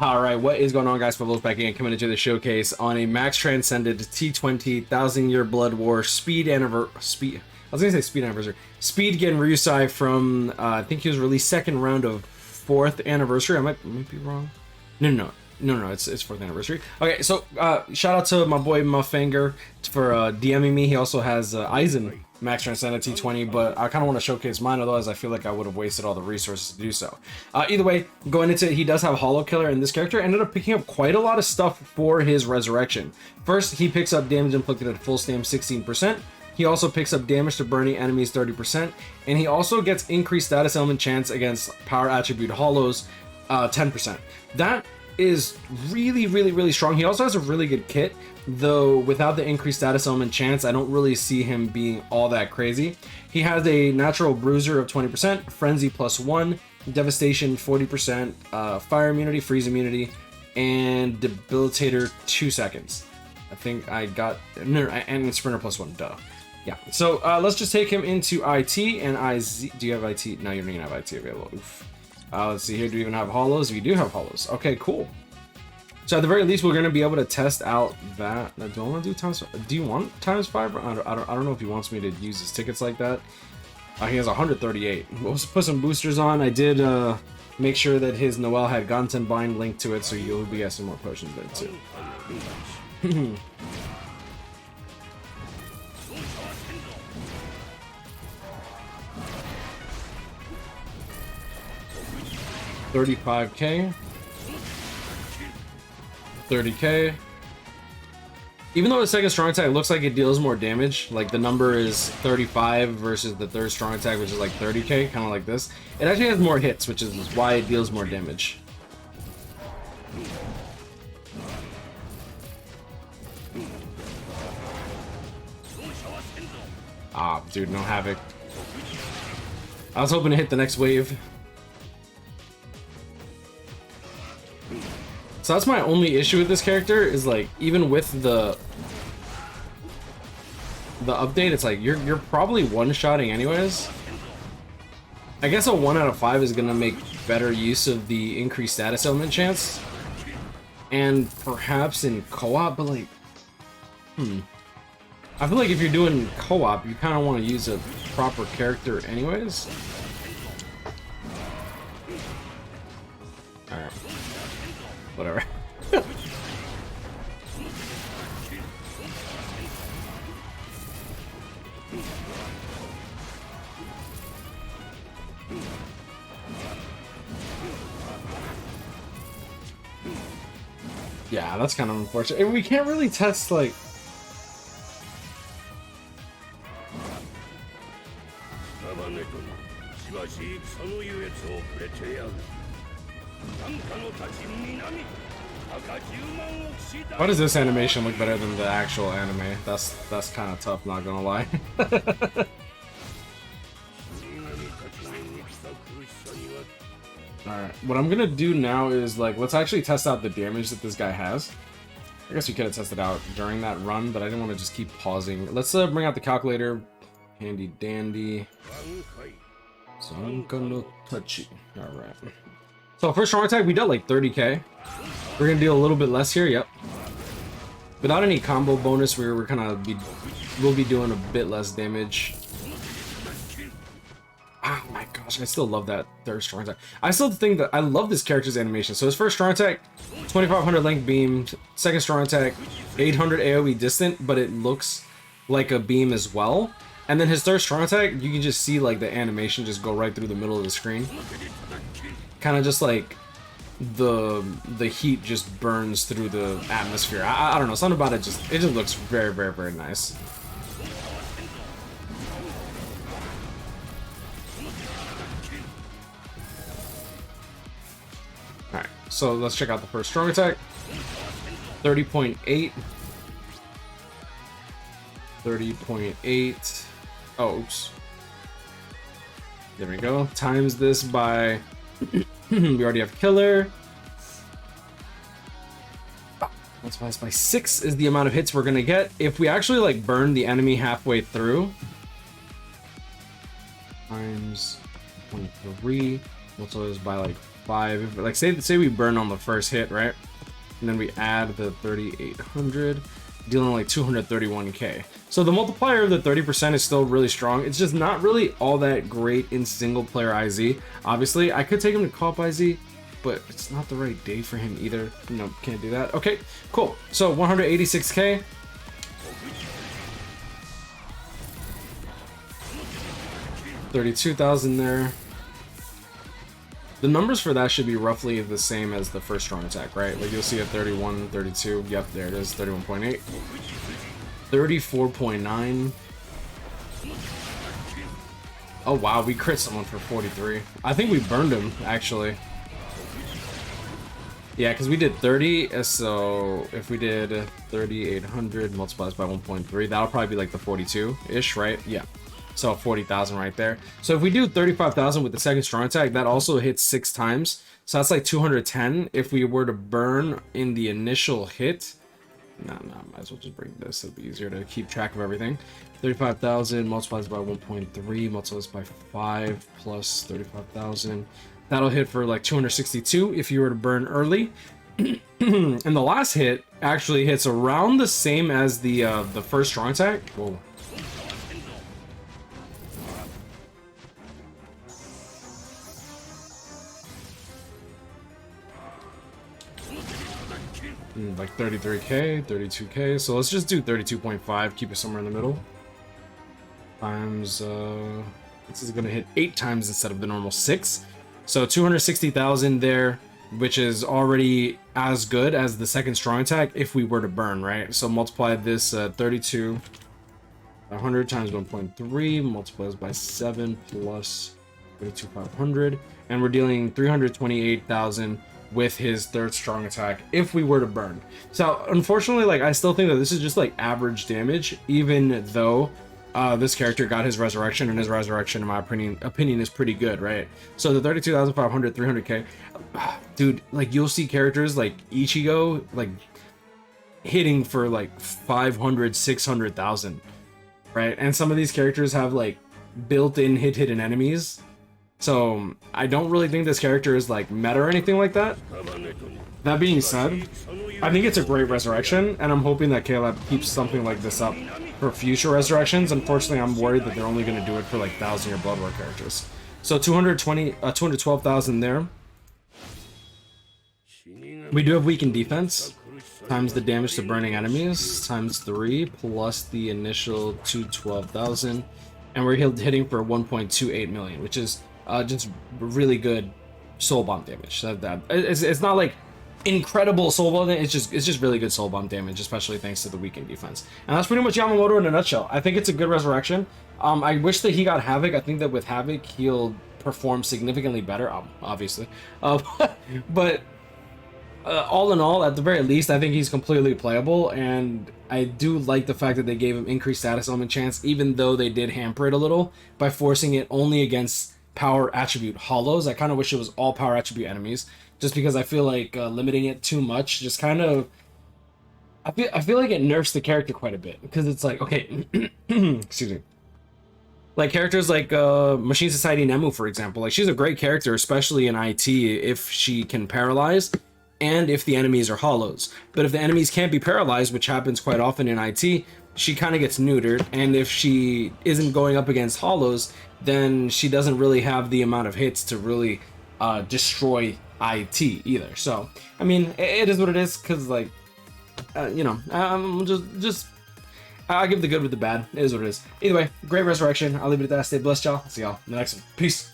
All right, what is going on, guys? Pablo's back again, coming into the showcase on a Max Transcended T20 1,000-year Blood War speed anniversary. I was gonna say speed anniversary. Speed Gen Ryusai from I think he was released second round of 4th anniversary. I might be wrong. No, it's 4th anniversary. Okay, so shout out to my boy Muffanger for DMing me. He also has Aizen Max Transcended T20, but I kind of want to showcase mine, otherwise I feel like I would have wasted all the resources to do so. Either way, going into it, he does have Hollow Killer, and this character ended up picking up quite a lot of stuff for his Resurrection. First, he picks up damage inflicted at full stam 16%. He also picks up damage to burning enemies 30%, and he also gets increased status element chance against power attribute hollows 10%. That is really strong. He also has a really good kit, though without the increased status element chance, I don't really see him being all that crazy. He has a natural bruiser of 20%, frenzy +1, devastation 40%, fire immunity, freeze immunity, and debilitator 2 seconds. I think I got no, and sprinter +1, duh. Yeah, so let's just take him into IT and IZ. Do you have IT? No, you don't even have IT available. Oof. Let's see here. Do we even have hollows? We do have hollows. Okay, cool. So at the very least, we're going to be able to test out that. Do I want to do times? Do you want times 5? I don't know if he wants me to use his tickets like that. He has 138. We'll put some boosters on. I did make sure that his Noel had Ganten Bind linked to it, so you'll be getting some more potions there too. 35k, 30k. Even though the second strong attack looks like it deals more damage, like the number is 35 versus the third strong attack, which is like 30k, kind of like this. It actually has more hits, which is why it deals more damage. Ah, dude, no Havoc. I was hoping to hit the next wave. So that's my only issue with this character, is like, even with the update, it's like you're probably one-shotting anyways. I guess a 1 out of 5 is gonna make better use of the increased status element chance, and perhaps in co-op, but like, I feel like if you're doing co-op, you kind of want to use a proper character anyways. Alright. Whatever. Yeah, that's kind of unfortunate. And we can't really test, like... Why does this animation look better than the actual anime? That's kind of tough, not gonna lie. Alright, what I'm gonna do now is, like, let's actually test out the damage that this guy has. I guess we could have tested out during that run, but I didn't want to just keep pausing. Let's bring out the calculator. Handy dandy. So I'm gonna touch it. Alright. So first strong attack, we dealt like 30k. We're gonna deal a little bit less here, yep. Without any combo bonus, we'll be doing a bit less damage. Oh my gosh, I still love that third strong attack. I still think that I love this character's animation. So his first strong attack, 2500 length beam. Second strong attack, 800 AoE distant, but it looks like a beam as well. And then his third strong attack, you can just see like the animation just go right through the middle of the screen. Kind of just like the heat just burns through the atmosphere. I don't know, something about it just looks very nice. Alright, so let's check out the first strong attack. 30.8. 30.8. Oh, oops. There we go. Times this by... we already have killer. Multiplies by 6 is the amount of hits we're gonna get if we actually like burn the enemy halfway through. Times 23 multiplies by like 5. Like say we burn on the first hit, right? And then we add the 3,800, dealing like 231k. So the multiplier of the 30% is still really strong. It's just not really all that great in single player IZ. Obviously, I could take him to co-op IZ, but it's not the right day for him either. No, can't do that. Okay, cool. So 186k. 32,000 there. The numbers for that should be roughly the same as the first strong attack, right? Like you'll see a 31, 32. Yep, there it is, 31.8. 34.9. Oh wow, we crit someone for 43. I think we burned him, actually. Yeah, because we did 30, so if we did 3,800 multiplied by 1.3, that'll probably be like the 42-ish, right? Yeah. So 40,000 right there. So if we do 35,000 with the second strong attack, that also hits 6 times. So that's like 210 if we were to burn in the initial hit. No, might as well just bring this. It'll be easier to keep track of everything. 35,000 multiplied by 1.3 multiplied by 5 plus 35,000. That'll hit for like 262 if you were to burn early. And the last hit actually hits around the same as the first strong attack. Whoa. Like 33k, 32k. So let's just do 32.5. Keep it somewhere in the middle. Times this is gonna hit 8 times instead of the normal 6. So 260,000 there, which is already as good as the second strong attack if we were to burn, right? So multiply this 32 100 times 1.3 multiplies by 7 plus 32,500, and we're dealing 328,000 with his third strong attack if we were to burn. So unfortunately, like I still think that this is just like average damage, even though this character got his resurrection, and his resurrection in my opinion is pretty good, right? So the 32,500, 300k, dude, like you'll see characters like Ichigo like hitting for like 500, 600,000, right? And some of these characters have like built-in hidden enemies. So I don't really think this character is like meta or anything like that. That being said, I think it's a great resurrection, and I'm hoping that Caleb keeps something like this up for future resurrections. Unfortunately, I'm worried that they're only going to do it for like 1,000-year Blood War characters. So 212,000 there. We do have weakened defense, times the damage to burning enemies, times 3, plus the initial 212,000, and we're hitting for 1.28 million, which is just really good soul bomb damage. It's not like incredible soul bomb damage, it's just really good soul bomb damage, especially thanks to the weakened defense. And that's pretty much Yamamoto in a nutshell. I think it's a good resurrection. I wish that he got Havoc. I think that with Havoc he'll perform significantly better, obviously. But all in all, at the very least, I think he's completely playable, and I do like the fact that they gave him increased status element chance, even though they did hamper it a little by forcing it only against power attribute hollows. I kind of wish it was all power attribute enemies, just because I feel like limiting it too much just kind of, I feel like it nerfs the character quite a bit, because it's like, okay, excuse me, like characters like Machine Society Nemu, for example. Like she's a great character, especially in IT, if she can paralyze and if the enemies are hollows. But if the enemies can't be paralyzed, which happens quite often in IT, she kind of gets neutered, and if she isn't going up against hollows, then she doesn't really have the amount of hits to really destroy IT either. So I mean, it is what it is, because like you know, I'm just I'll give the good with the bad. It is what it is. Either way, great resurrection. I'll leave it at that. Stay blessed, y'all. See y'all in the next one. Peace.